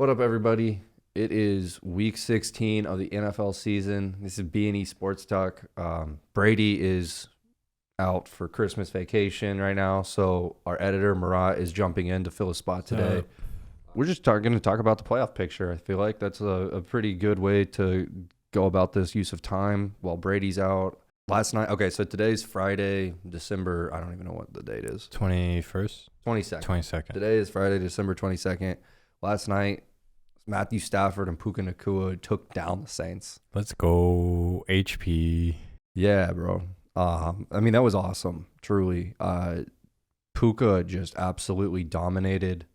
What up, everybody? It is week 16 of the NFL season. This is B&E Sports Talk. Brady is out for Christmas vacation right now, so our editor, Marat, is jumping in to fill a spot today. We're just going to talk about the playoff picture. I feel like that's a pretty good way to go about this use of time while Brady's out. Last night, okay, so today's Friday, December, I don't even know what the date is. 21st? 22nd. Today is Friday, December 22nd. Last night, Matthew Stafford and Puka Nacua took down the Saints. Let's go, HP. Yeah, bro. I mean, that was awesome, truly. Puka just absolutely dominated,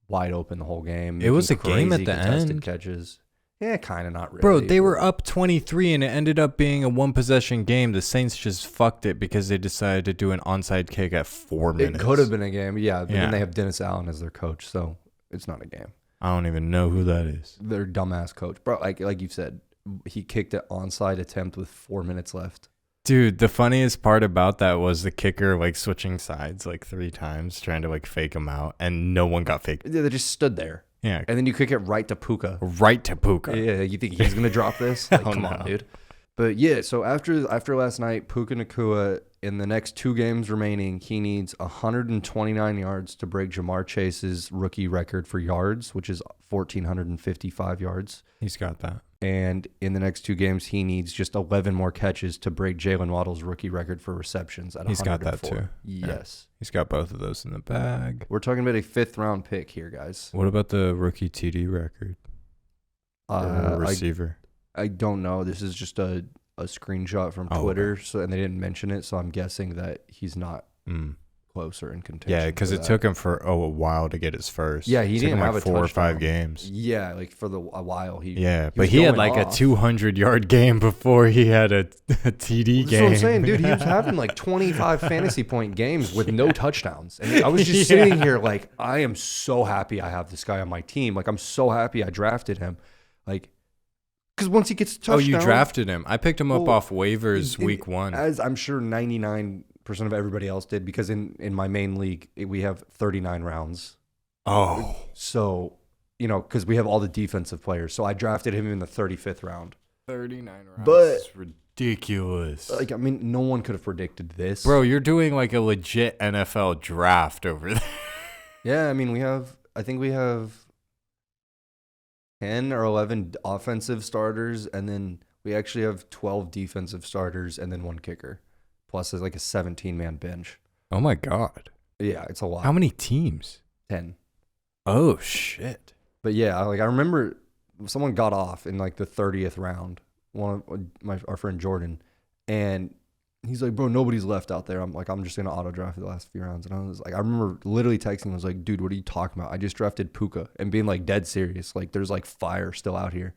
wide open the whole game. It was a game at the end. Catches. Yeah, kind of, not really. Bro, they were up 23 and it ended up being a one-possession game. The Saints just fucked it because they decided to do an onside kick at 4 minutes. It could have been a game, yeah. But then they have Dennis Allen as their coach, so it's not a game. I don't even know who that is. Their dumbass coach. Bro, like you said, he kicked an onside attempt with 4 minutes left. Dude, the funniest part about that was the kicker like switching sides like 3 times, trying to like fake him out, and no one got faked. Yeah, they just stood there. Yeah. And then you kick it right to Puka. Right to Puka. Yeah, you think he's going to drop this? Like, come on, dude. But yeah, so after last night, Puka Nacua, in the next 2 games remaining, he needs 129 yards to break Jamar Chase's rookie record for yards, which is 1,455 yards. He's got that. And in the next 2 games, he needs just 11 more catches to break Jalen Waddle's rookie record for receptions at 104. He's got that too. Yes. Yeah. He's got both of those in the bag. We're talking about a 5th-round pick here, guys. What about the rookie TD record? Receiver. I don't know. This is just a screenshot from Twitter, okay. And they didn't mention it, so I'm guessing that he's not close or in contention. Yeah, because it took him for a while to get his first. Yeah, he didn't have like a 4 or 5 games. Yeah, like for a while. He had like a 200-yard game before he had a TD game. That's what I'm saying, dude. He was having like 25 fantasy point games with no touchdowns. And I was just sitting here like, I am so happy I have this guy on my team. Like, I'm so happy I drafted him. Like, because once he gets a touchdown. Oh, you drafted him. I picked him up off waivers week 1. As I'm sure 99% of everybody else did, because in my main league, we have 39 rounds. Oh. So, because we have all the defensive players. So I drafted him in the 35th round. 39 rounds. But that's ridiculous. Like, I mean, no one could have predicted this. Bro, you're doing like a legit NFL draft over there. Yeah, I mean, I think we have 10 or 11 offensive starters, and then we actually have 12 defensive starters and then 1 kicker. Plus, there's like a 17-man bench. Oh, my God. Yeah, it's a lot. How many teams? 10. Oh, shit. But yeah, like I remember someone got off in like the 30th round, our friend Jordan, and he's like, bro, nobody's left out there. I'm like, I'm just going to auto draft the last few rounds. And I was like, I remember literally texting him. I was like, dude, what are you talking about? I just drafted Puka, and being like dead serious. Like, there's like fire still out here.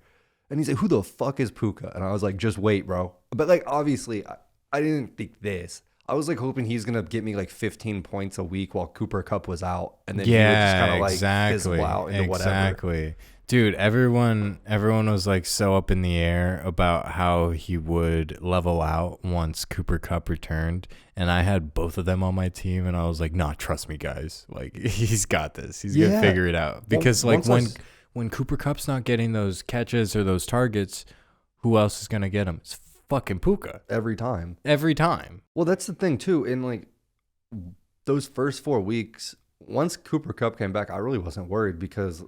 And he's like, who the fuck is Puka? And I was like, just wait, bro. But like, obviously, I didn't think this. I was like hoping he's going to get me like 15 points a week while Cooper Kupp was out. And then he would just kind of like fizzle out into whatever. Exactly. Dude, everyone was like so up in the air about how he would level out once Cooper Kupp returned, and I had both of them on my team, and I was like, "Nah, trust me, guys. Like, he's got this. He's gonna figure it out." Because when Cooper Kupp's not getting those catches or those targets, who else is gonna get them? It's fucking Puka every time. Well, that's the thing too. In like those first 4 weeks, once Cooper Kupp came back, I really wasn't worried because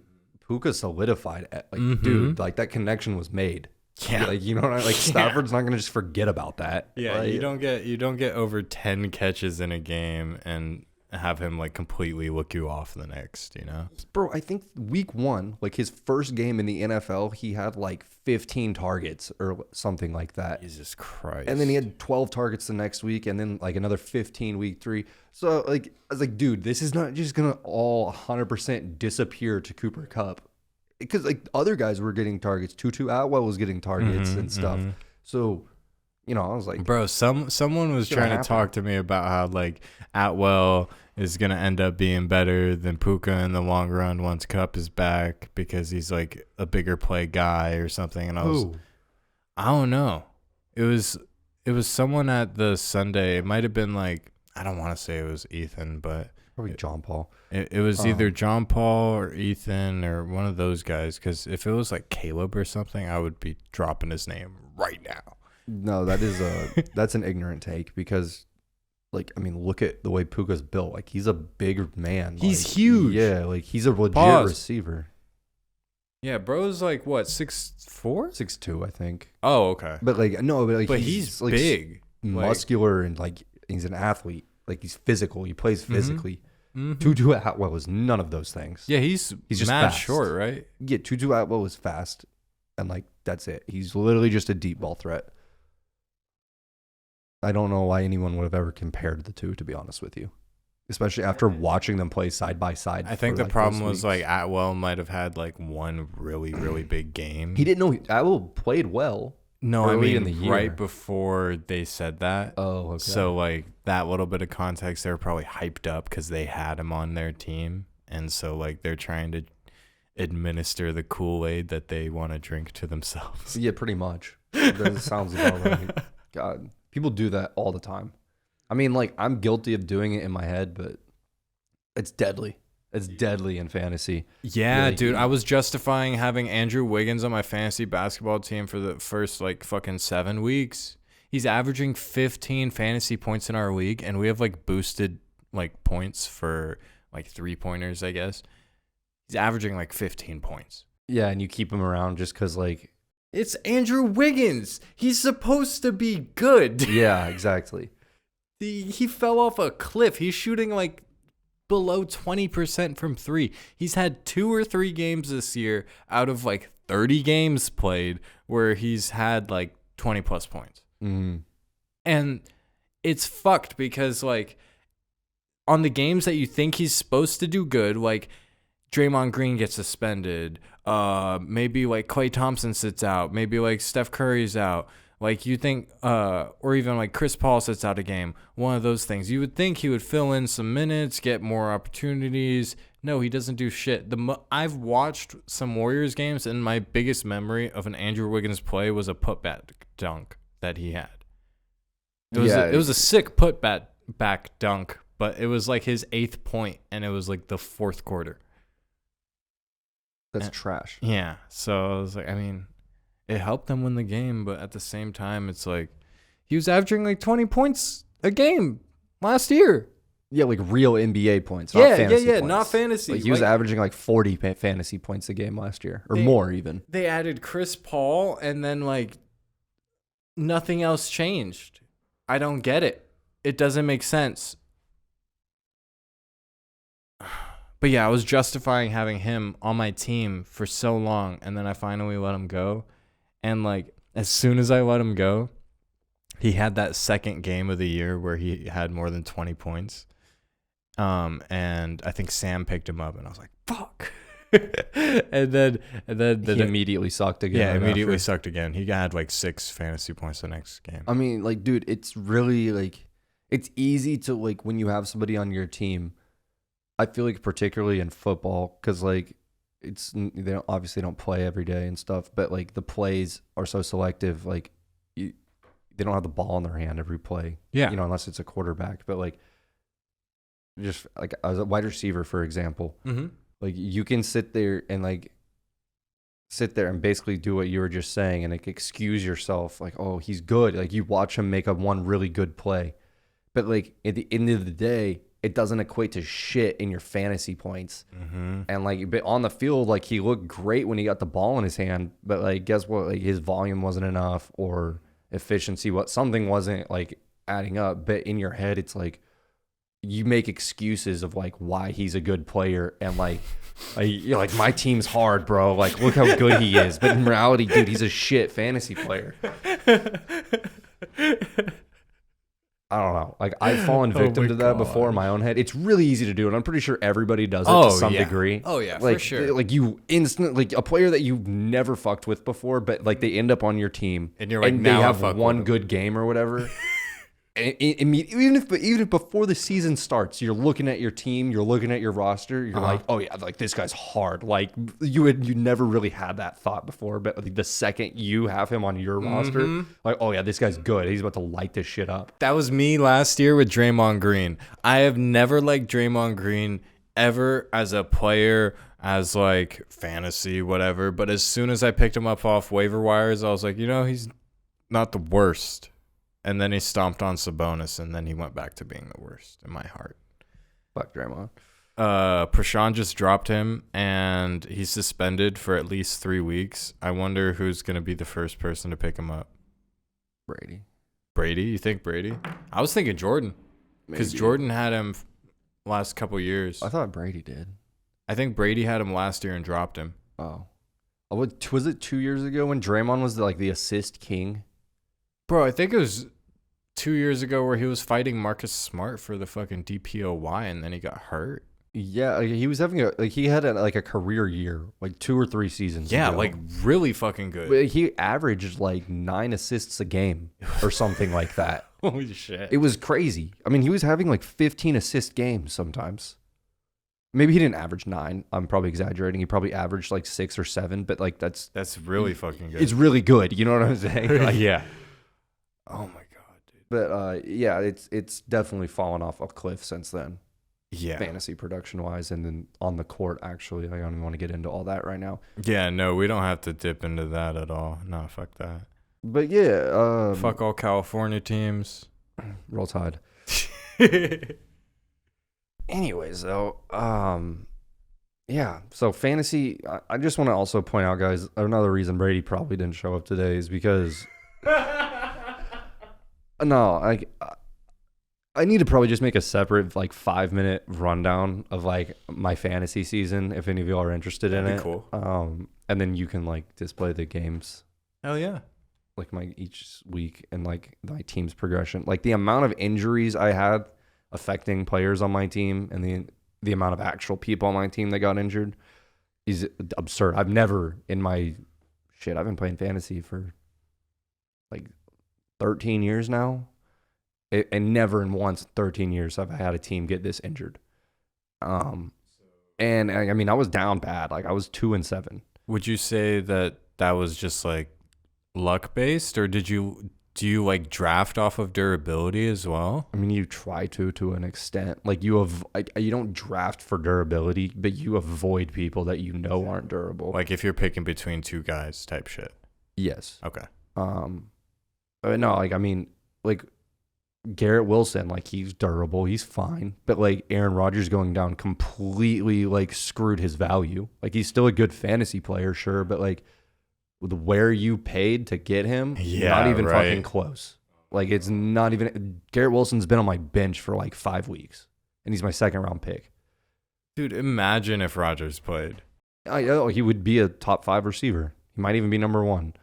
Puka solidified it. Like, dude, like that connection was made. Yeah. Like, you know what I mean? Like, Stafford's not going to just forget about that. Yeah. Like, you don't get over 10 catches in a game and have him like completely look you off the next, Bro, I think week 1, like his first game in the NFL, he had like 15 targets or something like that. Jesus Christ. And then he had 12 targets the next week, and then like another 15 week 3. So like, I was like, dude, this is not just going to all 100% disappear to Cooper Kupp. Because like other guys were getting targets. Tutu Atwell was getting targets and stuff. So, I was like, bro, someone was trying to talk to me about how like Atwell is going to end up being better than Puka in the long run once Kupp is back because he's like a bigger play guy or something. And I don't know. It was someone at the Sunday. It might have been like, I don't want to say it was Ethan, but Probably John Paul. It was either John Paul or Ethan or one of those guys. Because if it was like Caleb or something, I would be dropping his name right now. No, that's an ignorant take because, like, I mean, look at the way Puka's built. Like, he's a big man. He's like, huge. Yeah, like he's a legit receiver. Yeah, bro's like what, 6'4"? 6'2", I think. Oh, okay. But he's like big, muscular, and like he's an athlete. Like he's physical. He plays physically. Mm-hmm. Tutu Atwell is none of those things. Yeah, he's just mad fast. Short, right? Yeah, Tutu Atwell is fast, and like that's it. He's literally just a deep ball threat. I don't know why anyone would have ever compared the two, to be honest with you. Especially after watching them play side by side. I think the problem was like Atwell might have had like one really, really big game. He didn't know Atwell played well. No, I mean in the year. Right before they said that. Oh, okay. So like that little bit of context, they were probably hyped up because they had him on their team, and so like they're trying to administer the Kool-Aid that they want to drink to themselves. Yeah, pretty much. That sounds about right. God, people do that all the time. I mean, like, I'm guilty of doing it in my head, but it's deadly. It's deadly in fantasy. Yeah, really. Dude, I was justifying having Andrew Wiggins on my fantasy basketball team for the first, like, fucking 7 weeks. He's averaging 15 fantasy points in our league, and we have, like, boosted, like, points for, like, three-pointers, I guess. He's averaging, like, 15 points. Yeah, and you keep him around just because, like... It's Andrew Wiggins. He's supposed to be good. Yeah, exactly. He fell off a cliff. He's shooting like below 20% from three. He's had 2 or 3 games this year out of like 30 games played where he's had like 20 plus points. Mm-hmm. And it's fucked because like on the games that you think he's supposed to do good, like Draymond Green gets suspended. Maybe like Klay Thompson sits out. Maybe like Steph Curry's out. Like you think, or even like Chris Paul sits out a game, one of those things. You would think he would fill in some minutes, get more opportunities. No, he doesn't do shit. I've watched some Warriors games, and my biggest memory of an Andrew Wiggins play was a putback dunk that he had. It was a sick putback dunk, but it was like his 8th point, and it was like the 4th quarter. That's trash. Yeah, so I was like, I mean... It helped them win the game, but at the same time, it's like he was averaging like 20 points a game last year. Yeah, like real NBA points. Not fantasy points. Not fantasy. Like he was averaging like 40 fantasy points a game last year, or more even. They added Chris Paul, and then like nothing else changed. I don't get it. It doesn't make sense. But yeah, I was justifying having him on my team for so long, and then I finally let him go. And, like, as soon as I let him go, he had that second game of the year where he had more than 20 points. And I think Sam picked him up, and I was like, fuck. and then he immediately sucked again. Yeah, immediately sucked again. He had, like, 6 fantasy points the next game. I mean, like, dude, it's really, like, it's easy to, like, when you have somebody on your team, I feel like particularly in football, because, like, they obviously don't play every day and stuff, but like the plays are so selective. Like they don't have the ball in their hand every play. Yeah, unless it's a quarterback. But like, just like as a wide receiver, for example, like you can sit there and basically do what you were just saying and like excuse yourself. Like, oh, he's good. Like you watch him make one really good play, but like at the end of the day, it doesn't equate to shit in your fantasy points. Mm-hmm. And like, but on the field, like he looked great when he got the ball in his hand, but like, guess what? Like his volume wasn't enough, or efficiency, something wasn't like adding up. But in your head, it's like you make excuses of like why he's a good player, and you're like, my team's hard, bro. Like, look how good he is. But in reality, dude, he's a shit fantasy player. I don't know. Like, I've fallen victim to that before in my own head. It's really easy to do, and I'm pretty sure everybody does it to some degree. Oh, yeah, like, for sure. Like, you instantly, like, a player that you've never fucked with before, but, like, they end up on your team. And you're like, and now they have one good game or whatever. Even if before the season starts, you're looking at your team, you're looking at your roster, you're like, oh yeah, like this guy's hard. Like you never really had that thought before, but like, the second you have him on your roster, like, oh yeah, this guy's good. He's about to light this shit up. That was me last year with Draymond Green. I have never liked Draymond Green ever as a player, as like fantasy, whatever. But as soon as I picked him up off waiver wires, I was like, he's not the worst. And then he stomped on Sabonis, and then he went back to being the worst in my heart. Fuck Draymond. Prashant just dropped him, and he's suspended for at least 3 weeks. I wonder who's going to be the first person to pick him up. Brady. Brady? You think Brady? I was thinking Jordan, because Jordan had him last couple years. I thought Brady did. I think Brady had him last year and dropped him. Oh. Was it 2 years ago when Draymond was the assist king? Bro, I think it was 2 years ago where he was fighting Marcus Smart for the fucking DPOY, and then he got hurt. Yeah, he was having he had a career year, like 2 or 3 seasons. Yeah, ago. like really fucking good. But he averaged like 9 assists a game or something like that. Holy shit. It was crazy. I mean, he was having like 15 assist games sometimes. Maybe he didn't average 9. I'm probably exaggerating. He probably averaged like 6 or 7, but like that's really fucking good. It's really good. You know what I'm saying? Like, yeah. Oh my god, dude. But yeah, it's definitely fallen off a cliff since then. Yeah. Fantasy production wise, and then on the court, actually. I don't even want to get into all that right now. Yeah, no, we don't have to dip into that at all. No, fuck that. But yeah. Fuck all California teams. Roll Tide. Anyways, though, yeah. So fantasy, I just want to also point out, guys, another reason Brady probably didn't show up today is because no, I need to probably just make a separate 5-minute rundown of my fantasy season if any of y'all are interested in it. Cool. And then you can display the games. Hell yeah. My each week and my team's progression. The amount of injuries I had affecting players on my team and the amount of actual people on my team that got injured is absurd. I've never in my I've been playing fantasy for 13 years now. And never in once 13 years have I had a team get this injured. And I mean, I was down bad. I was 2-7. Would you say that was just luck based, or do you draft off of durability as well? I mean, you try to an extent. You don't draft for durability, but you avoid people that you know aren't durable. If you're picking between 2 guys type shit. Yes. Okay. No, I mean, Garrett Wilson, he's durable, he's fine, but Aaron Rodgers going down completely screwed his value. He's still a good fantasy player, sure, but with where you paid to get him, not even fucking close. It's not even. Garrett Wilson's been on my bench for 5 weeks, and he's my 2nd round pick. Dude, imagine if Rodgers played. He would be a top 5 receiver. He might even be number 1.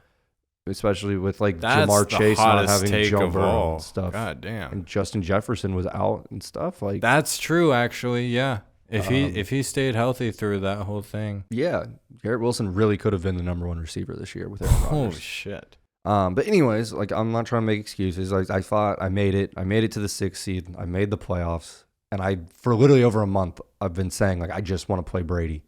Especially with Jamar Chase not having Joe Burrow and stuff. God damn. And Justin Jefferson was out and stuff. That's true, actually. Yeah. If he stayed healthy through that whole thing. Yeah. Garrett Wilson really could have been the number 1 receiver this year with Aaron Rodgers. Holy shit. But anyways, I'm not trying to make excuses. I thought I made it. I made it to the 6th seed. I made the playoffs. And for literally over a month, I've been saying I just want to play Brady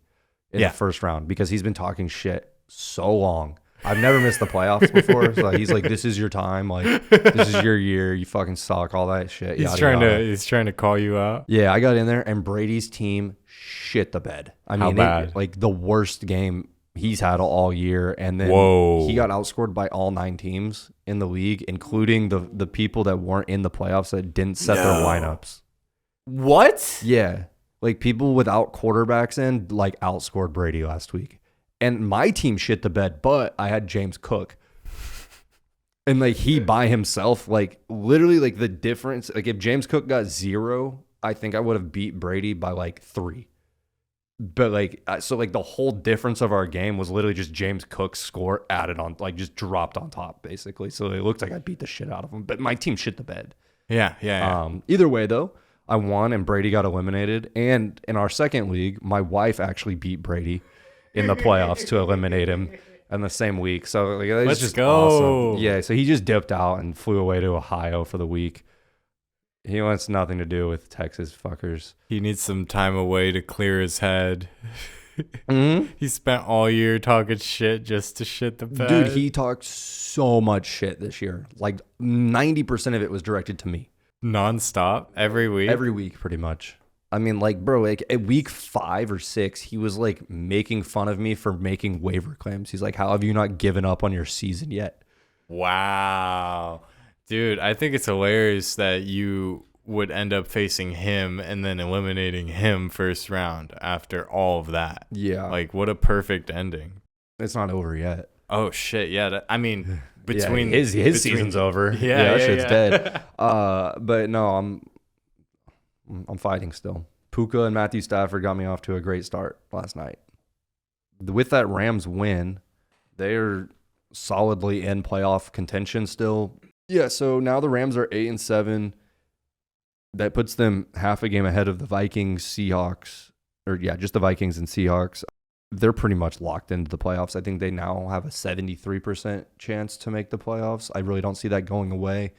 in the first round because he's been talking shit so long. I've never missed the playoffs before. So he's this is your time. This is your year. You fucking suck. All that shit. He's trying to call you out. Yeah, I got in there and Brady's team shit the bed. I mean, how bad? The worst game he's had all year. And then he got outscored by all 9 teams in the league, including the people that weren't in the playoffs that didn't set their lineups. What? Yeah. People without quarterbacks in, outscored Brady last week. And my team shit the bed, but I had James Cook. And he by himself, literally the difference, if James Cook got 0, I think I would have beat Brady by 3. But so the whole difference of our game was literally just James Cook's score added on, just dropped on top basically. So it looked like I beat the shit out of him, but my team shit the bed. Yeah. Either way though, I won and Brady got eliminated. And in our second league, my wife actually beat Brady in the playoffs to eliminate him in the same week. So it was Let's just go. awesome. Yeah, so he just dipped out and flew away to Ohio for the week. He wants nothing to do with Texas fuckers. He needs some time away to clear his head. Mm-hmm. He spent all year talking shit just to shit the bed. Dude, he talked so much shit this year. Like 90% of it was directed to me. Nonstop, every week. Every week, pretty much. I mean, like, bro, like at week 5 or 6, he was like making fun of me for making waiver claims. He's like, "How have you not given up on your season yet?" Wow. Dude, I think it's hilarious that you would end up facing him and then eliminating him first round after all of that. Yeah. Like, what a perfect ending. It's not over yet. Oh, shit. Yeah. I mean, between his season's over. Yeah, that shit's dead. But no, I'm fighting still. Puka and Matthew Stafford got me off to a great start last night. With that Rams win, they're solidly in playoff contention still. Yeah, so now the Rams are 8-7. That puts them half a game ahead of the Vikings, Seahawks, just the Vikings and Seahawks. They're pretty much locked into the playoffs. I think they now have a 73% chance to make the playoffs. I really don't see that going away,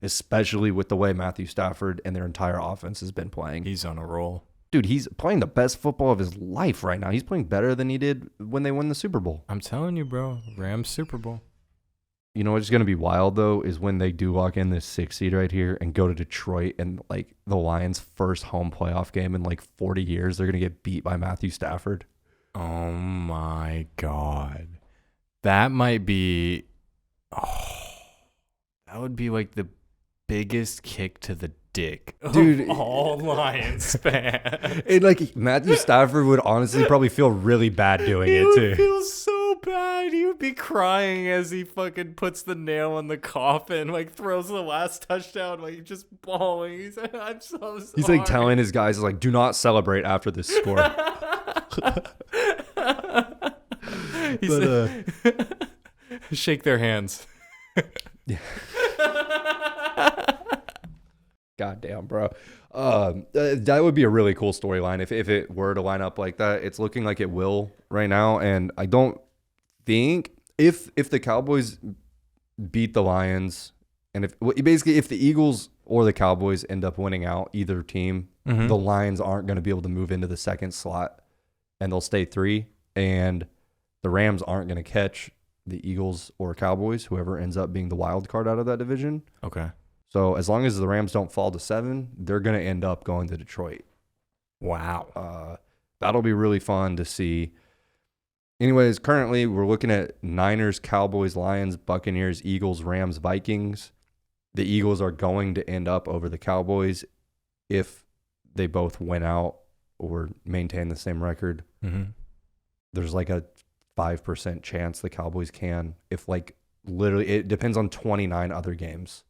especially with the way Matthew Stafford and their entire offense has been playing. He's on a roll. Dude, he's playing the best football of his life right now. He's playing better than he did when they won the Super Bowl. I'm telling you, bro. Rams Super Bowl. You know what's going to be wild, though, is when they do lock in this 6 seed right here and go to Detroit and, like, the Lions' first home playoff game in, like, 40 years. They're going to get beat by Matthew Stafford. Oh, my God. That might be... Oh, that would be, like, the biggest kick to the dick Dude, of all Lions fans. And, like, Matthew Stafford would honestly probably feel really bad doing it, too. He would feel so bad. He would be crying as he fucking puts the nail in the coffin, like, throws the last touchdown, like, just bawling. He's like, I'm so sorry. He's, like, telling his guys, like, do not celebrate after this score. Shake their hands. God damn, bro. That would be a really cool storyline if it were to line up like that. It's looking like it will right now, and I don't think if the Cowboys beat the Lions, and if the Eagles or the Cowboys end up winning out, either team, the Lions aren't going to be able to move into the second slot, and they'll stay 3, and the Rams aren't going to catch the Eagles or Cowboys, whoever ends up being the wild card out of that division. Okay. So as long as the Rams don't fall to 7, they're going to end up going to Detroit. Wow. That'll be really fun to see. Anyways, currently we're looking at Niners, Cowboys, Lions, Buccaneers, Eagles, Rams, Vikings. The Eagles are going to end up over the Cowboys if they both win out or maintain the same record. Mm-hmm. There's like a 5% chance the Cowboys can. If like literally, it depends on 29 other games.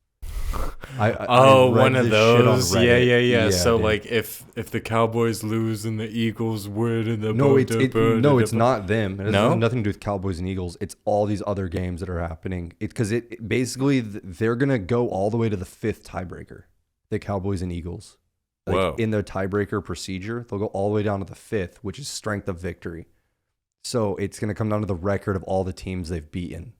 One of those. Yeah. So dude. like if the Cowboys lose and the Eagles win and the it's not them. It has nothing to do with Cowboys and Eagles. It's all these other games that are happening. Because it basically they're gonna go all the way to the 5th tiebreaker. The Cowboys and Eagles, like in their tiebreaker procedure, they'll go all the way down to the 5th, which is strength of victory. So it's gonna come down to the record of all the teams they've beaten.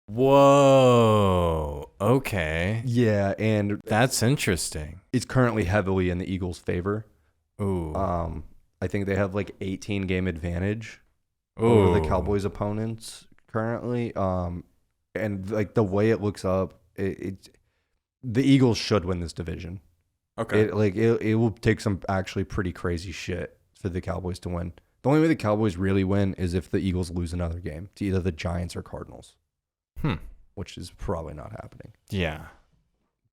Whoa. Okay. Yeah, and that's interesting. It's currently heavily in the Eagles' favor. Ooh. I think they have like 18 game advantage over the Cowboys' opponents currently. And like the way it looks up, the Eagles should win this division. Okay. It will take some actually pretty crazy shit for the Cowboys to win. The only way the Cowboys really win is if the Eagles lose another game to either the Giants or Cardinals. Which is probably not happening. Yeah.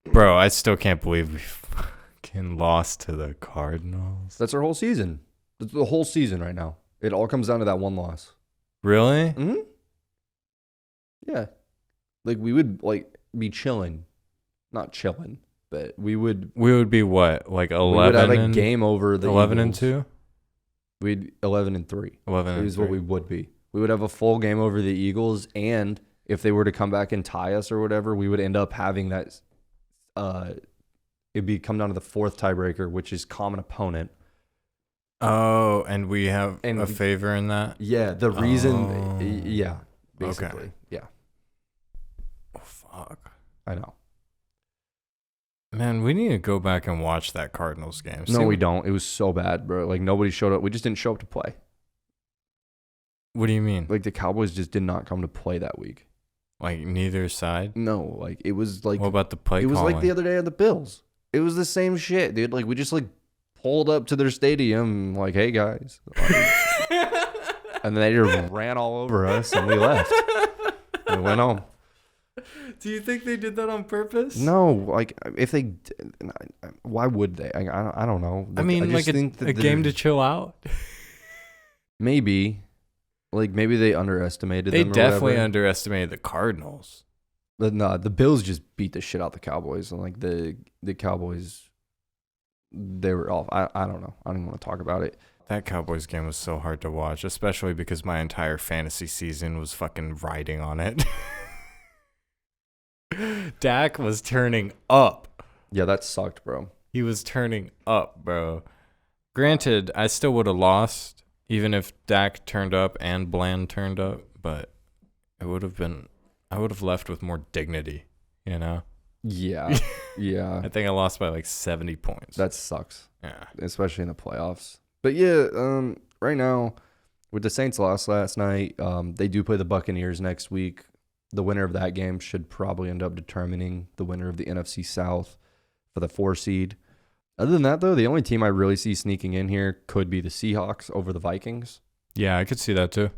Bro, I still can't believe we fucking lost to the Cardinals. That's our whole season. That's the whole season right now. It all comes down to that one loss. Really? Mm-hmm. Yeah. Like we would like be chilling. Not chilling, but we would be what? Like 11 we would have a game over the 11 Eagles. and 2? We'd 11-3. 11 is what we would be. We would have a full game over the Eagles, and if they were to come back and tie us or whatever, we would end up having that. It'd be come down to the 4th tiebreaker, which is common opponent. Oh, and we have a favor in that? Yeah, the reason. Yeah, basically. Okay. Yeah. Oh, fuck. I know. Man, we need to go back and watch that Cardinals game. No, we don't. It was so bad, bro. Like, nobody showed up. We just didn't show up to play. What do you mean? Like, the Cowboys just did not come to play that week. Like, neither side? No, like, it was like... What about the play It was calling? like the other day at the Bills. It was the same shit, dude. Like, we just, like, pulled up to their stadium, like, hey, guys. Like, and they just ran all over us, and we left. We went home. Do you think they did that on purpose? No, like, if they... Why would they? I don't know. I mean, just like think that a game to chill out? Maybe. Like, maybe they underestimated They them or definitely whatever. underestimated the Cardinals. But no, the Bills just beat the shit out the Cowboys. And, like, the Cowboys, they were off. I don't know. I don't even want to talk about it. That Cowboys game was so hard to watch, especially because my entire fantasy season was fucking riding on it. Dak was turning up. Yeah, that sucked, bro. He was turning up, bro. Granted, I still would have lost, even if Dak turned up and Bland turned up, but it would have been, I would have left with more dignity, you know? Yeah. Yeah. I think I lost by like 70 points. That sucks. Yeah. Especially in the playoffs. But yeah, right now, with the Saints lost last night, they do play the Buccaneers next week. The winner of that game should probably end up determining the winner of the NFC South for the 4 seed. Other than that, though, the only team I really see sneaking in here could be the Seahawks over the Vikings. Yeah, I could see that too.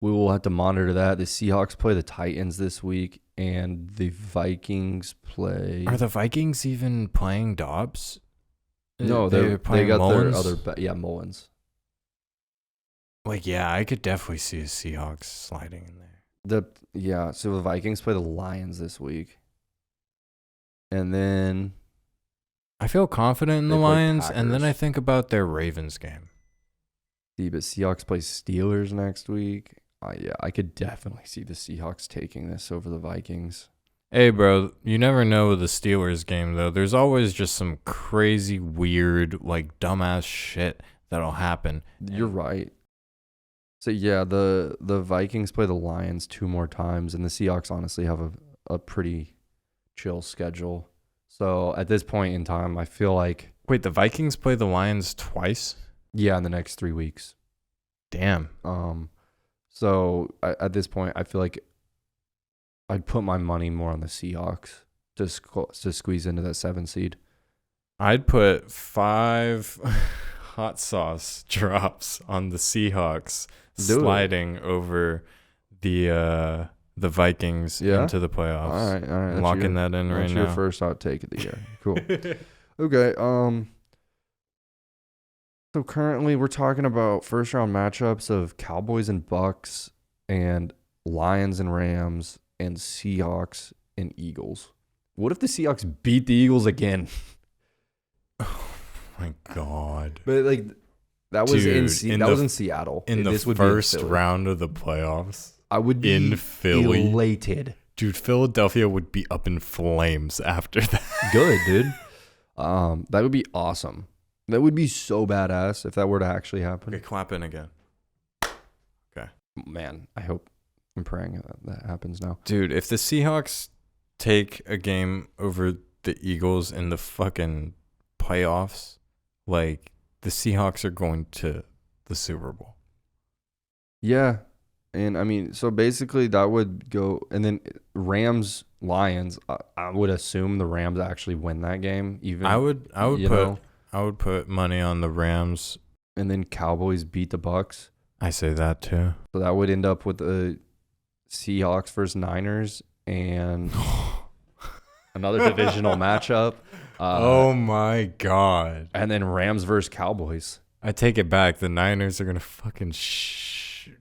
We will have to monitor that. The Seahawks play the Titans this week, and the Vikings play... Are the Vikings even playing Dobbs? No, They're they playing got Mullins? their other... Mullins. Like, yeah, I could definitely see the Seahawks sliding in there. So the Vikings play the Lions this week. And then... I feel confident in They the play Lions, and then I Packers. think about their Ravens game. But Seahawks play Steelers next week. Yeah, I could definitely see the Seahawks taking this over the Vikings. Hey, bro, you never know with the Steelers game, though. There's always just some crazy, weird, like, dumbass shit that'll happen. You're right. So, yeah, the Vikings play the Lions 2 more times, and the Seahawks honestly have a pretty chill schedule. So, at this point in time, I feel like... Wait, the Vikings play the Lions twice? Yeah, in the next 3 weeks. Damn. So, at this point, I feel like I'd put my money more on the Seahawks to squeeze into that 7 seed. I'd put 5 hot sauce drops on the Seahawks sliding over the Vikings into the playoffs. All right. I'm locking that in right now. That's your first hot take of the year. Cool. Okay. So currently we're talking about first round matchups of Cowboys and Bucks and Lions and Rams and Seahawks and Eagles. What if the Seahawks beat the Eagles again? Oh my God. But like that was Dude, in Seattle. In the first round of the playoffs. I would be in Philly. Elated. Dude, Philadelphia would be up in flames after that. Good, dude. That would be awesome. That would be so badass if that were to actually happen. Okay, clap in again. Okay. Man, I'm praying that happens now. Dude, if the Seahawks take a game over the Eagles in the fucking playoffs, like, the Seahawks are going to the Super Bowl. Yeah. And I mean, so basically that would go, and then Rams, Lions, I would assume the Rams actually win that game. Even I would put money on the Rams. And then Cowboys beat the Bucks. I say that too. So that would end up with the Seahawks versus Niners and another divisional matchup. Oh my God. And then Rams versus Cowboys. I take it back. The Niners are going to fucking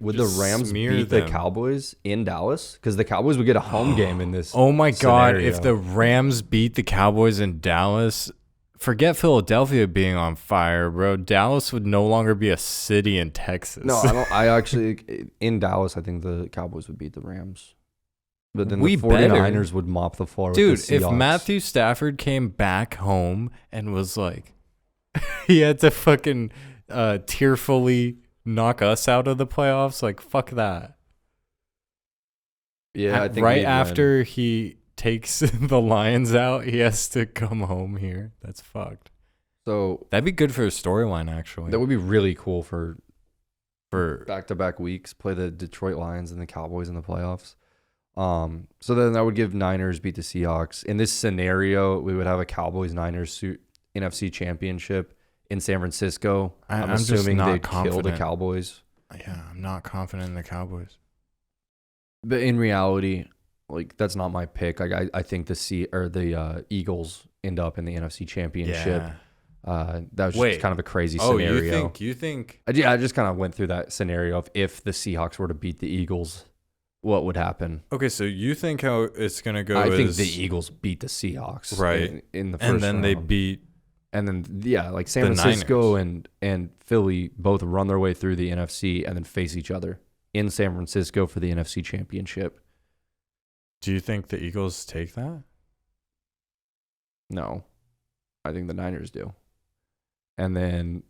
Would the Rams beat the Cowboys in Dallas? Because the Cowboys would get a home game in this. Oh my God. scenario. If the Rams beat the Cowboys in Dallas, forget Philadelphia being on fire, bro. Dallas would no longer be a city in Texas. No, I don't. I actually, in Dallas, I think the Cowboys would beat the Rams. But then the 49ers would mop the floor with the Seahawks. Dude, if Matthew Stafford came back home and was like, he had to fucking tearfully knock us out of the playoffs, like, fuck that. Yeah, I think right after he takes the Lions out, he has to come home here. That's fucked. So That'd be good for a storyline, actually. that would be really cool for For back-to-back weeks. Play the Detroit Lions and the Cowboys in the playoffs. So then that would give Niners beat the Seahawks. In this scenario, we would have a Cowboys-Niners NFC Championship in San Francisco. I'm just assuming not they'd kill the confident. Cowboys. Yeah, I'm not confident in the Cowboys. But in reality, like that's not my pick. Like I think the Eagles end up in the NFC Championship. Yeah. That was just kind of a crazy scenario. You think? I just kind of went through that scenario of if the Seahawks were to beat the Eagles, what would happen? Okay, so you think how it's gonna go? I think the Eagles beat the Seahawks, right, in the first and then round. they beat, and then like San the Francisco and Philly both run their way through the NFC and then face each other in San Francisco for the NFC Championship. Do you think the Eagles take that? No, I think the Niners do. And then,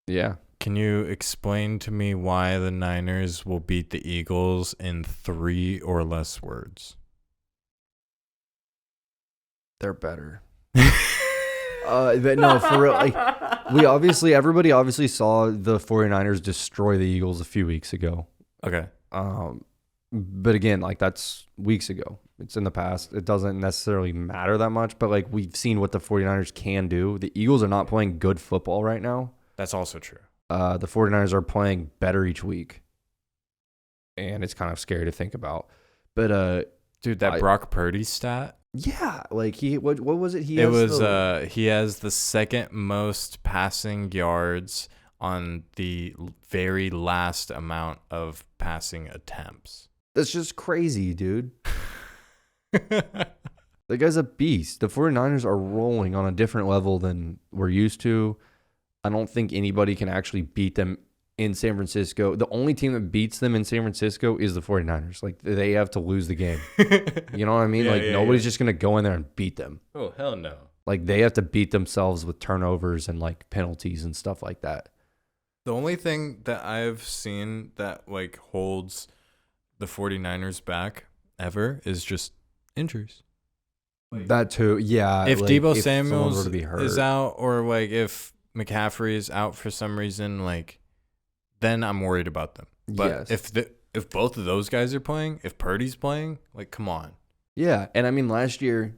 yeah. Can you explain to me why the Niners will beat the Eagles in 3 or less words? They're better. But no, for real, like everybody obviously saw the 49ers destroy the Eagles a few weeks ago. Okay. But again, like that's weeks ago. It's in the past. It doesn't necessarily matter that much, but like we've seen what the 49ers can do. The Eagles are not playing good football right now. That's also true. The 49ers are playing better each week. And it's kind of scary to think about. But dude, that Brock Purdy stat? Yeah, like what was it? He has the second most passing yards on the very last amount of passing attempts. That's just crazy, dude. The guy's a beast. The 49ers are rolling on a different level than we're used to. I don't think anybody can actually beat them in San Francisco. The only team that beats them in San Francisco is the 49ers. Like, they have to lose the game. You know what I mean? Yeah, nobody's just going to go in there and beat them. Oh, hell no. Like, they have to beat themselves with turnovers and, like, penalties and stuff like that. The only thing that I've seen that, like, holds the 49ers back ever is just injuries. That too, yeah. If like, Deebo if Samuels be hurt, is out, or, like, if McCaffrey is out for some reason, like, then I'm worried about them. But yes. if both of those guys are playing, if Purdy's playing, like, come on. Yeah, and I mean, last year,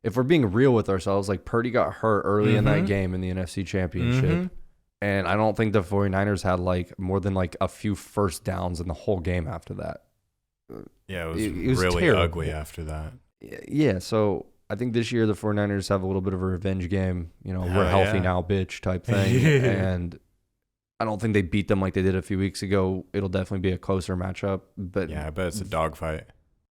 if we're being real with ourselves, like, Purdy got hurt early in that game in the NFC Championship. And I don't think the 49ers had, like, more than, like, a few first downs in the whole game after that. Yeah, it it was really terrible. ugly after that. Yeah, so I think this year the 49ers have a little bit of a revenge game. You know, we're healthy now, bitch, type thing. And I don't think they beat them like they did a few weeks ago. It'll definitely be a closer matchup. But yeah, I bet it's a dogfight.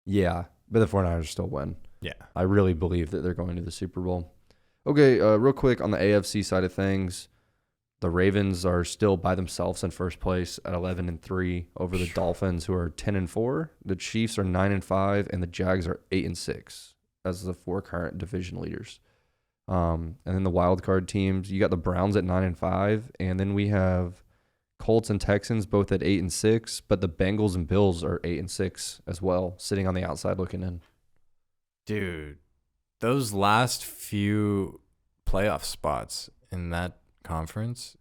Yeah, but the 49ers still win. Yeah. I really believe that they're going to the Super Bowl. Okay, real quick on the AFC side of things, the Ravens are still by themselves in first place at 11-3 over the Dolphins, who are 10-4. The Chiefs are 9-5, and the Jags are 8-6 as the 4 current division leaders. And then the wild card teams, you got the Browns at 9-5, and then we have Colts and Texans both at 8-6, but the Bengals and Bills are 8-6 as well, sitting on the outside looking in. Dude, those last few playoff spots in that conference,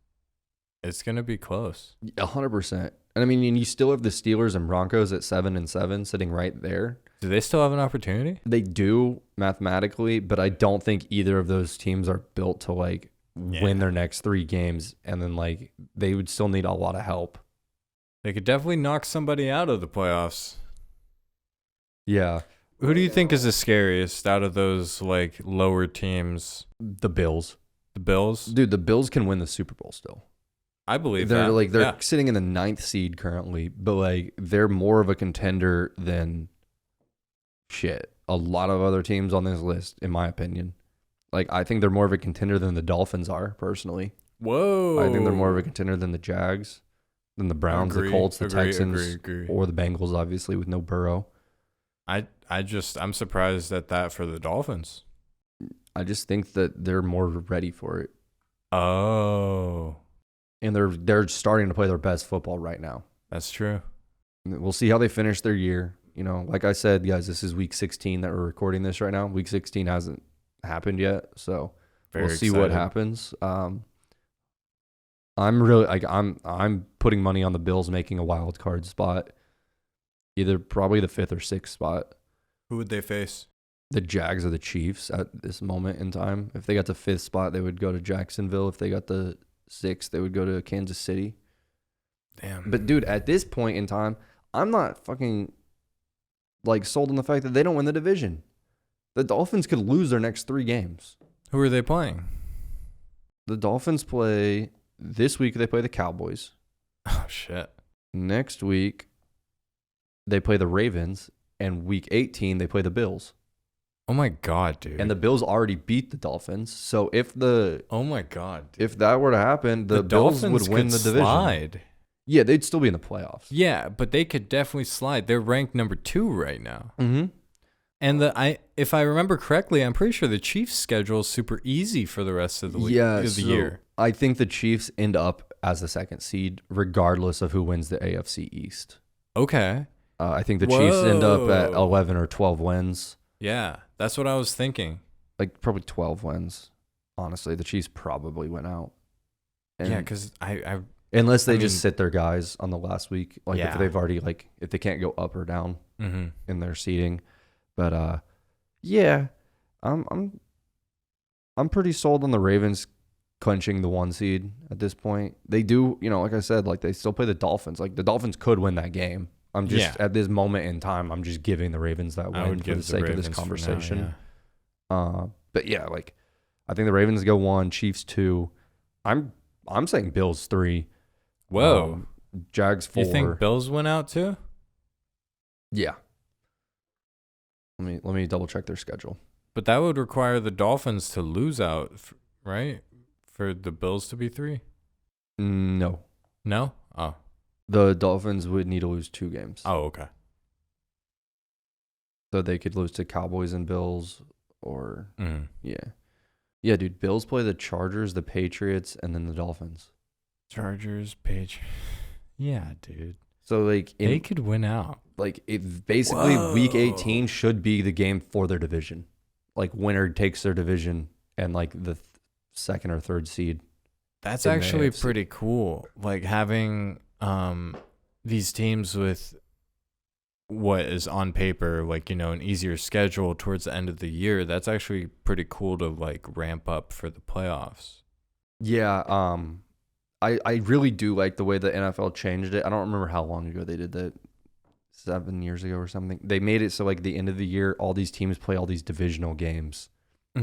it's gonna be close. 100%. And I mean, you still have the Steelers and Broncos at 7-7 sitting right there. Do they still have an opportunity? They do mathematically, but I don't think either of those teams are built to like win their next 3 games, and then like they would still need a lot of help. They could definitely knock somebody out of the playoffs. Yeah. Who do you think is the scariest out of those like lower teams? The Bills. The Bills? Dude, the Bills can win the Super Bowl still. I believe they're that. like they're sitting in the 9th seed currently, but like they're more of a contender than a lot of other teams on this list, in my opinion. Like, I think they're more of a contender than the Dolphins are, personally. Whoa. I think they're more of a contender than the Jags, than the Browns, the Colts, the Texans, or the Bengals, obviously, with no Burrow. I'm surprised at that for the Dolphins. I just think that they're more ready for it. Oh. And they're starting to play their best football right now. That's true. We'll see how they finish their year. You know, like I said, guys, this is week 16 that we're recording this right now. Week 16 hasn't happened yet, so we'll see what happens. I'm really like I'm putting money on the Bills making a wild card spot, either probably the 5th or 6th spot. Who would they face? The Jags or the Chiefs at this moment in time. If they got the 5th spot, they would go to Jacksonville. If they got the 6th, they would go to Kansas City. Damn. But dude, at this point in time, I'm not fucking like sold on the fact that they don't win the division. The Dolphins could lose their next 3 games. Who are they playing? The Dolphins play this week. They play the Cowboys. Oh shit. Next week, they play the Ravens, and week 18 they play the Bills. Oh my god, dude. And the Bills already beat the Dolphins. So if oh my god, dude. if that were to happen, the Bills Dolphins would win the division. Slide. Yeah, they'd still be in the playoffs. Yeah, but they could definitely slide. They're ranked number 2 right now. Mm-hmm. And if I remember correctly, I'm pretty sure the Chiefs' schedule is super easy for the rest of the year. I think the Chiefs end up as the 2nd seed, regardless of who wins the AFC East. Okay. I think the Chiefs end up at 11 or 12 wins. Yeah, that's what I was thinking. Like probably 12 wins. Honestly, the Chiefs probably went out. And yeah, because unless they just sit their guys on the last week, like yeah. if they've already if they can't go up or down in their seeding. But yeah, I'm pretty sold on the Ravens clinching the 1 seed at this point. They do, like I said, like they still play the Dolphins. Like the Dolphins could win that game. I'm just at this moment in time, I'm just giving the Ravens that win for the sake of this conversation. Now, but yeah, like I think the Ravens go 1, Chiefs 2. I'm saying Bills 3. Whoa. Jags 4. You think Bills went out too? Yeah. Let me double check their schedule. But that would require the Dolphins to lose out, right? For the Bills to be 3? No. No? Oh. The Dolphins would need to lose 2 games. Oh, okay. So they could lose to Cowboys and Bills or yeah. Yeah, dude, Bills play the Chargers, the Patriots, and then the Dolphins. Chargers, Patriots. Yeah, dude. So like they could win out. Like it basically week 18 should be the game for their division. Like winner takes their division and like the 2nd or 3rd seed. That's actually pretty cool. Like having these teams with what is on paper like an easier schedule towards the end of the year. That's actually pretty cool to like ramp up for the playoffs. Yeah, I really do like the way the NFL changed it. I don't remember how long ago they did that. 7 years ago or something. They made it so like the end of the year, all these teams play all these divisional games.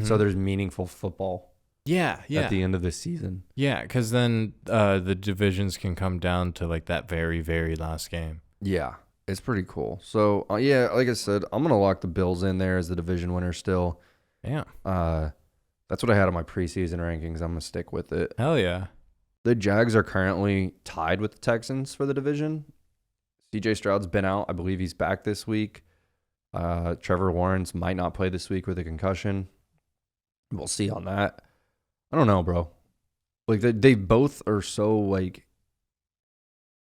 So there's meaningful football. Yeah. At the end of the season. Yeah, because then the divisions can come down to like that very, very last game. Yeah. It's pretty cool. So yeah, like I said, I'm gonna lock the Bills in there as the division winner still. Yeah. That's what I had on my preseason rankings. I'm gonna stick with it. Hell yeah. The Jags are currently tied with the Texans for the division. CJ Stroud's been out. I believe he's back this week. Trevor Lawrence might not play this week with a concussion. We'll see on that. I don't know, bro. Like they both are so like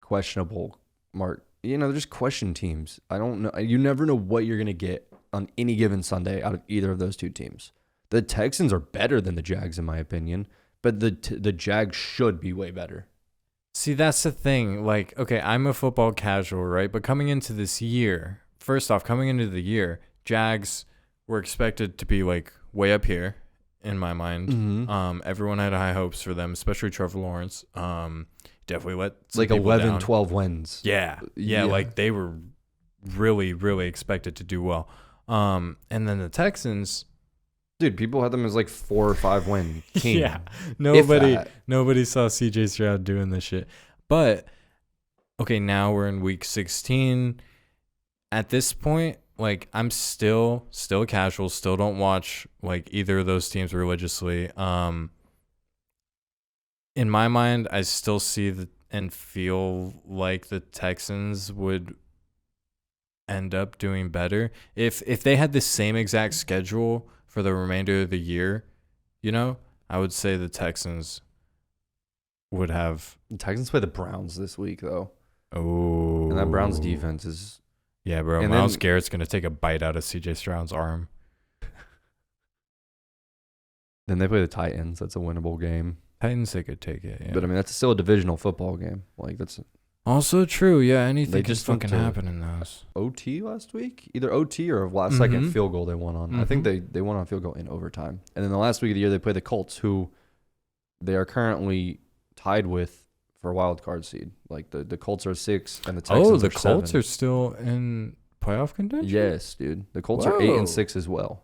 questionable, Mark. They're just question teams. I don't know. You never know what you're going to get on any given Sunday out of either of those 2 teams. The Texans are better than the Jags, in my opinion, but the Jags should be way better. See, that's the thing. Like, okay, I'm a football casual, right? But coming into this year, first off, Jags were expected to be like way up here in my mind. Everyone had high hopes for them, especially Trevor Lawrence. Definitely let some like 11, down. 12 wins. Yeah, like they were really, really expected to do well. And then the Texans, dude, people had them as like 4 or 5 win team. Yeah, nobody saw CJ Stroud doing this shit. But okay, now we're in week 16. At this point, like I'm still casual, still don't watch like either of those teams religiously. In my mind, I still see and feel like the Texans would end up doing better if they had the same exact schedule for the remainder of the year. I would say the Texans would have. The Texans play the Browns this week, though. Oh, and that Browns defense is Yeah, bro. And Miles then- Garrett's gonna take a bite out of C.J. Stroud's arm. Then they play the Titans. That's a winnable game. Titans, they could take it. Yeah. But I mean, that's still a divisional football game. Like that's Also true. Yeah, anything They can just went fucking to- happen in those. OT last week, either OT or a last second Mhm. field goal they won on. I think they won on field goal in overtime. And then the last week of the year they play the Colts, who they are currently tied with for a wild card seed. Like the Colts are 6 and the Texans Oh, the are Colts 7. are still in playoff contention. Yes, dude. The Colts are 8 Whoa. and 6 as well.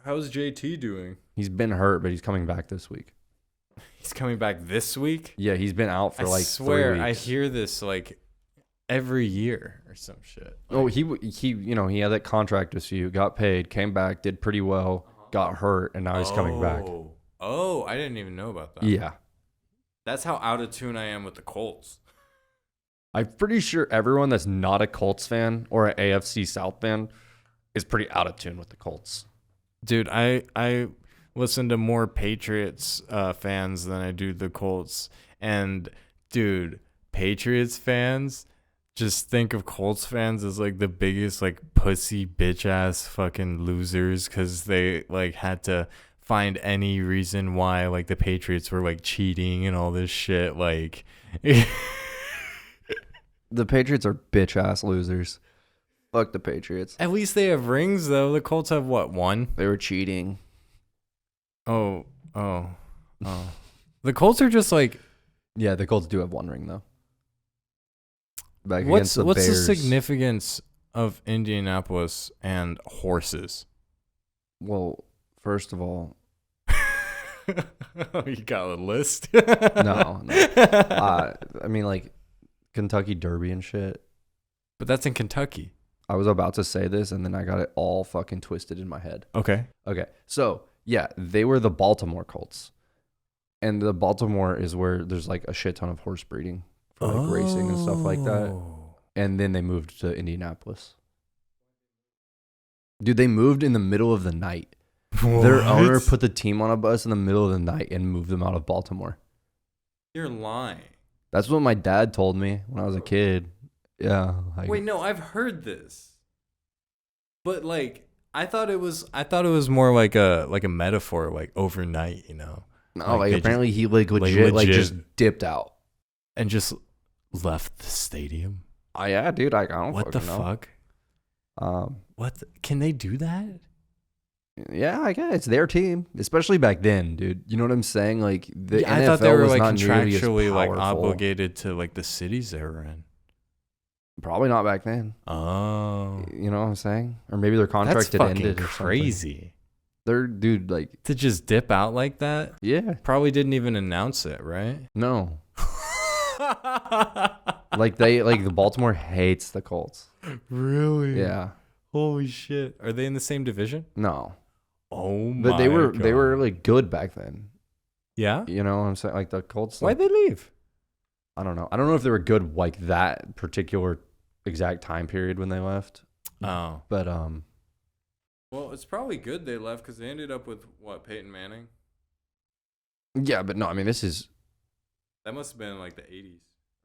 How's JT doing? He's been hurt, but he's coming back this week. He's coming back this week. Yeah, he's been out for I like swear, 3 I weeks. hear this like every year or some shit. Oh, he he had that contract dispute, got paid, came back, did pretty well, got hurt, and now he's coming back. Oh, I didn't even know about that. Yeah. That's how out of tune I am with the Colts. I'm pretty sure everyone that's not a Colts fan or an AFC South fan is pretty out of tune with the Colts. Dude, I listen to more Patriots fans than I do the Colts. And dude, Patriots fans just think of Colts fans as like the biggest like pussy bitch ass fucking losers because they like had to find any reason why like the Patriots were like cheating and all this shit. Like The Patriots are bitch ass losers. Fuck the Patriots. at least they have rings though. The Colts have what, one? They were cheating. Oh. The Colts are just like, Yeah, the Colts do have one ring though. Back what's against the the Bears. significance of Indianapolis and horses? Well, first of all, Oh, you got a list? no. I mean, like Kentucky Derby and shit. But that's in Kentucky. I was about to say this, and then I got it all fucking twisted in my head. Okay. Okay, so yeah, they were the Baltimore Colts, and the Baltimore is where there's like a shit ton of horse breeding for like racing and stuff like that. And then they moved to Indianapolis. Dude, they moved in the middle of the night. Their owner put the team on a bus in the middle of the night and moved them out of Baltimore. You're lying. That's what my dad told me when I was a kid. Yeah. Wait, no, I've heard this. But like I thought it was more like a metaphor, like overnight, you know. No, like, they apparently he like legit just dipped out. and just left the stadium. Yeah, dude, I don't What the fucking know. fuck? Um, Can they do that? yeah, I guess it's their team, especially back then, dude. You know what I'm saying? Like the NFL I thought they were was like not nearly as contractually like powerful. obligated to like the cities they were in. Probably not back then. Oh, You know what I'm saying? Or maybe their that's contract had fucking ended. Or something. crazy They're dude, like to just dip out like that. yeah, Probably didn't even announce it, right? no, like the Baltimore hates the Colts. Really? Yeah, Holy shit! Are they in the same division? no, Oh my! but they were God. like good back then. Yeah. You know what I'm saying? Like the Colts. Why'd Like, they leave? I don't know. I don't know if they were good like that particular exact time period when they left. Oh. But Well, it's probably good they left because they ended up with what, Peyton Manning? yeah, but no, I mean this is. That must have been like the 80s,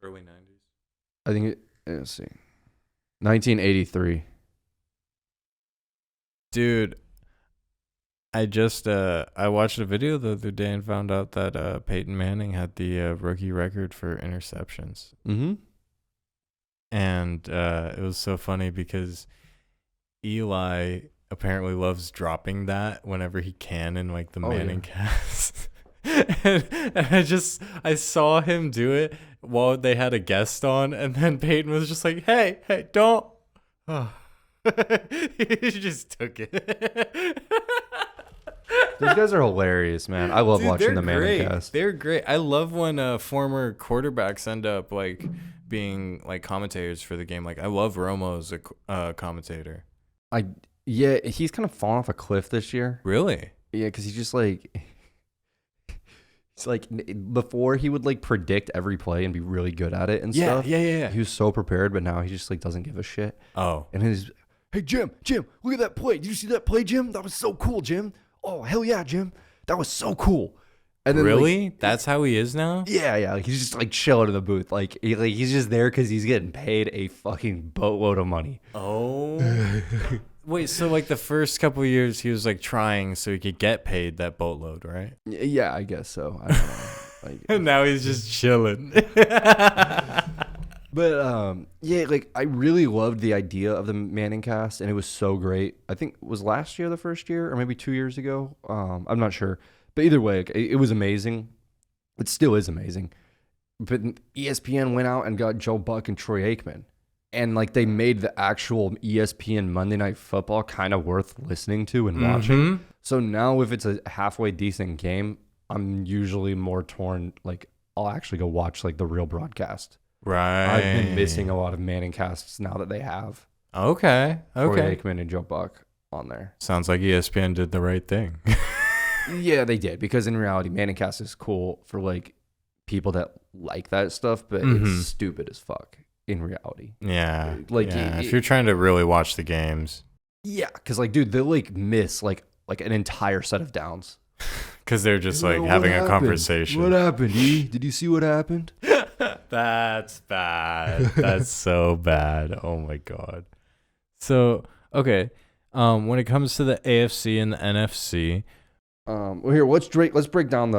early 90s. I think let's see, 1983. Dude, I just I watched a video the other day and found out that Peyton Manning had the rookie record for interceptions. Mm-hmm. And it was so funny because Eli apparently loves dropping that whenever he can in like the Oh, Manning cast. and I saw him do it while they had a guest on, and then Peyton was just like, hey, don't. Oh. He just took it. Those guys are hilarious, man. I love Dude, watching the they're Manning great. cast. They're great. I love when former quarterbacks end up like being like commentators for the game. Like I love Romo as a commentator. Yeah, he's kind of fallen off a cliff this year. Really? Yeah, because he's just like, it's like before he would like predict every play and be really good at it and stuff. Yeah. He was so prepared, but now he just like doesn't give a shit. Oh, And his, hey Jim, look at that play. Did you see that play, Jim? That was so cool, Jim. Oh hell yeah, Jim. That was so cool. And then Really? That's how he is now? yeah, like, he's just like chilling in the booth, like he's just there because he's getting paid a fucking boatload of money. Oh. Wait, so like the first couple of years he was like trying so he could get paid that boatload, right? Yeah, I guess so. I don't know. Like, And now he's just chilling. but yeah, like I really loved the idea of the Manning cast, and it was so great. I think it was last year the first year, or maybe 2 years ago. I'm not sure, but either way, it was amazing. It still is amazing. But ESPN went out and got Joe Buck and Troy Aikman, and like they made the actual ESPN Monday Night Football kind of worth listening to and watching. So now, if it's a halfway decent game, I'm usually more torn. Like I'll actually go watch like the real broadcast. Right. I've been missing a lot of Manning casts now that they have Okay. Troy Aikman and Joe Buck on there. Sounds like ESPN did the right thing. Yeah, they did, because in reality, Manning cast is cool for like people that like that stuff, but it's stupid as fuck in reality. Yeah. Like if you're trying to really watch the games. Yeah, because like, dude, they'll like miss like an entire set of downs. Because they're just like having a conversation. What happened, E? Did you see what happened? That's bad. That's so bad. Oh my God. So, okay. When it comes to the AFC and the NFC. Well, here, let's break down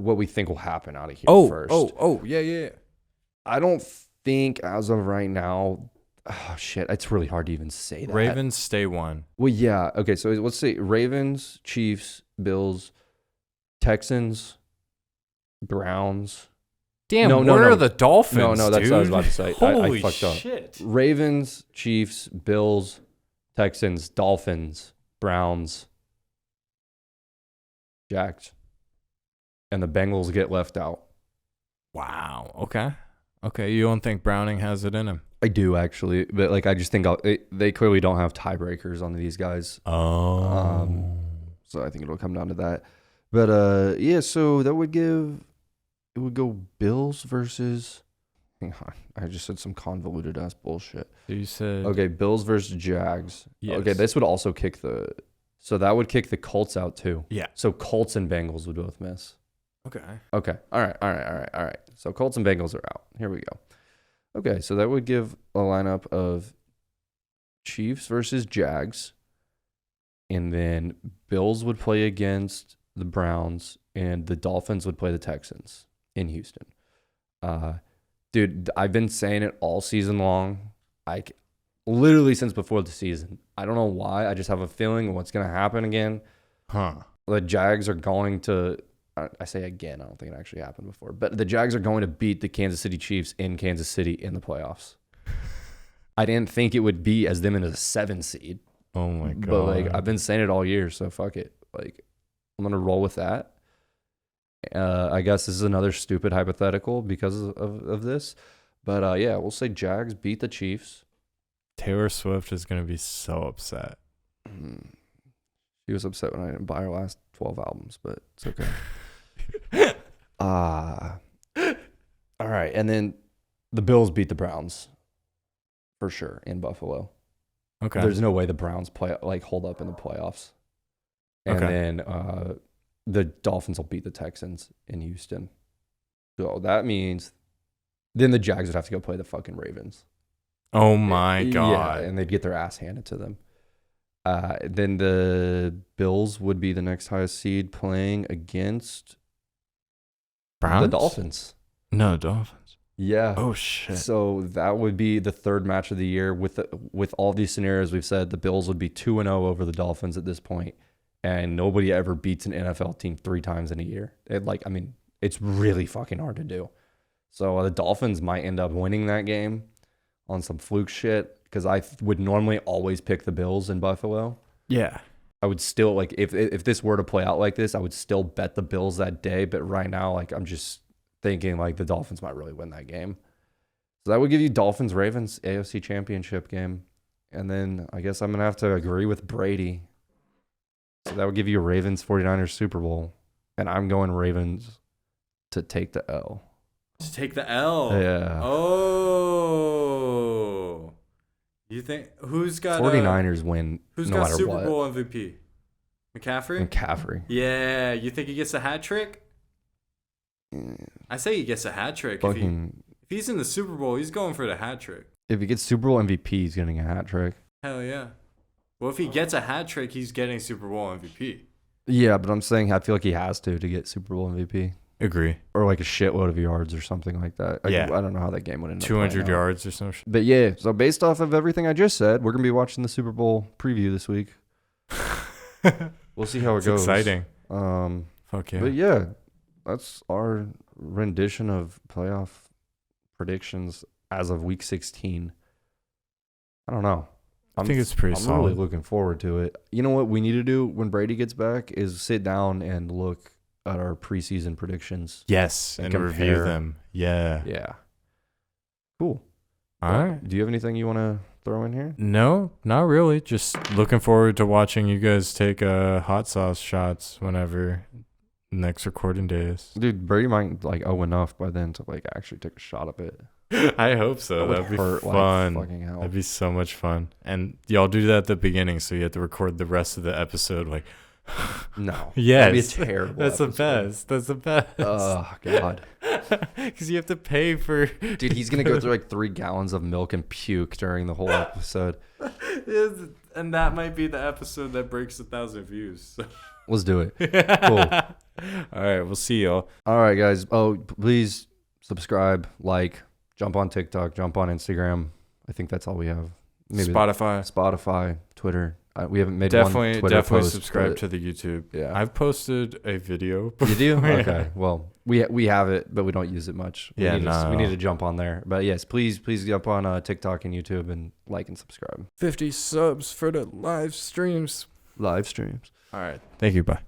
what we think will happen out of here first. Yeah. I don't think as of right now. Oh shit, it's really hard to even say that. Ravens stay one. Well, yeah. Okay, so let's say Ravens, Chiefs, Bills, Texans, Browns. Damn, where are the Dolphins? No, that's dude? what I was about to say. Holy I fucked shit. up. Ravens, Chiefs, Bills, Texans, Dolphins, Browns, Jags, and the Bengals get left out. Wow. Okay. You don't think Browning has it in him? I do actually, but like I just think they clearly don't have tiebreakers on these guys. Oh. So I think it'll come down to that. But yeah, so it would go Bills versus. Hang on, I just said some convoluted ass bullshit. You said okay, Bills versus Jags. Yes. Okay, this would also kick so that would kick the Colts out too. Yeah. So Colts and Bengals would both miss. Okay. All right. So Colts and Bengals are out. Here we go. Okay, so that would give a lineup of Chiefs versus Jags, and then Bills would play against the Browns, and the Dolphins would play the Texans in Houston. Dude, I've been saying it all season long. Literally since before the season. I don't know why. I just have a feeling what's going to happen again. The Jags are going to, I say again, I don't think it actually happened before, but the Jags are going to beat the Kansas City Chiefs in Kansas City in the playoffs. I didn't think it would be as them in a 7 seed. Oh my God. But like I've been saying it all year, so fuck it. Like I'm going to roll with that. I guess this is another stupid hypothetical because of this. But yeah, we'll say Jags beat the Chiefs. Taylor Swift is going to be so upset. She was upset when I didn't buy her last 12 albums, but it's okay. All right. And then the Bills beat the Browns for sure in Buffalo. Okay. There's no way the Browns hold up in the playoffs. And then the Dolphins will beat the Texans in Houston. So that means then the Jags would have to go play the fucking Ravens. Oh my God. Yeah, and they'd get their ass handed to them. Then the Bills would be the next highest seed playing against Browns? the Dolphins. No, Dolphins. Yeah. Oh shit. So that would be the third match of the year. With all these scenarios we've said, the Bills would be 2-0 over the Dolphins at this point, and nobody ever beats an NFL team 3 times in a year. It's really fucking hard to do. So the Dolphins might end up winning that game on some fluke shit, because I would normally always pick the Bills in Buffalo. Yeah. I would still, like, if this were to play out like this, I would still bet the Bills that day. But right now, like, I'm just thinking, like, the Dolphins might really win that game. So that would give you Dolphins-Ravens AFC Championship game. And then I guess I'm going to have to agree with Brady. So that would give you a Ravens-49ers Super Bowl. And I'm going Ravens to take the L. To take the L? Yeah. Oh. You think who's got 49ers win who's no got matter Super what. Bowl MVP? McCaffrey? McCaffrey. Yeah, you think he gets a hat trick? I say he gets a hat trick. Fucking, If he's in the Super Bowl, he's going for the hat trick. if he gets Super Bowl MVP, he's getting a hat trick. Hell yeah. Well, if he gets a hat trick, he's getting Super Bowl MVP. Yeah, but I'm saying I feel like he has to get Super Bowl MVP. Agree. Or like a shitload of yards or something like that. Yeah. I don't know how that game would end up. 200 yards or some shit. But yeah, so based off of everything I just said, we're going to be watching the Super Bowl preview this week. We'll see how it goes. Exciting. Fuck yeah. But yeah, that's our rendition of playoff predictions as of week 16. I don't know. I think it's pretty solid. I'm really looking forward to it. You know what we need to do when Brady gets back is sit down and look at our preseason predictions. Yes, and review them. Yeah. Yeah. Cool. All right. Do you have anything you want to throw in here? No, not really. Just looking forward to watching you guys take hot sauce shots whenever next recording day is. Dude, Brady might like owe enough by then to like actually take a shot of it. I hope so. That'd be fun. Like, fucking hell. That'd be so much fun. And y'all do that at the beginning, so you have to record the rest of the episode like no. Yes. That'd be a terrible That's episode. the best. That's the best. Oh, God. Because you have to pay for... Dude, he's going to go through like 3 gallons of milk and puke during the whole episode. And that might be the episode that breaks 1,000 views. So. Let's do it. Cool. All right, we'll see y'all. All right, guys. Oh, please subscribe, like, jump on TikTok, jump on Instagram. I think that's all we have. Maybe Spotify, Twitter. We haven't made one Twitter post, subscribe to the YouTube. Yeah, I've posted a video before. You do? Okay. Well, we have it, but we don't use it much. We need to jump on there. But yes, please jump on TikTok and YouTube and like and subscribe. 50 subs for the live streams. All right. Thank you. Bye.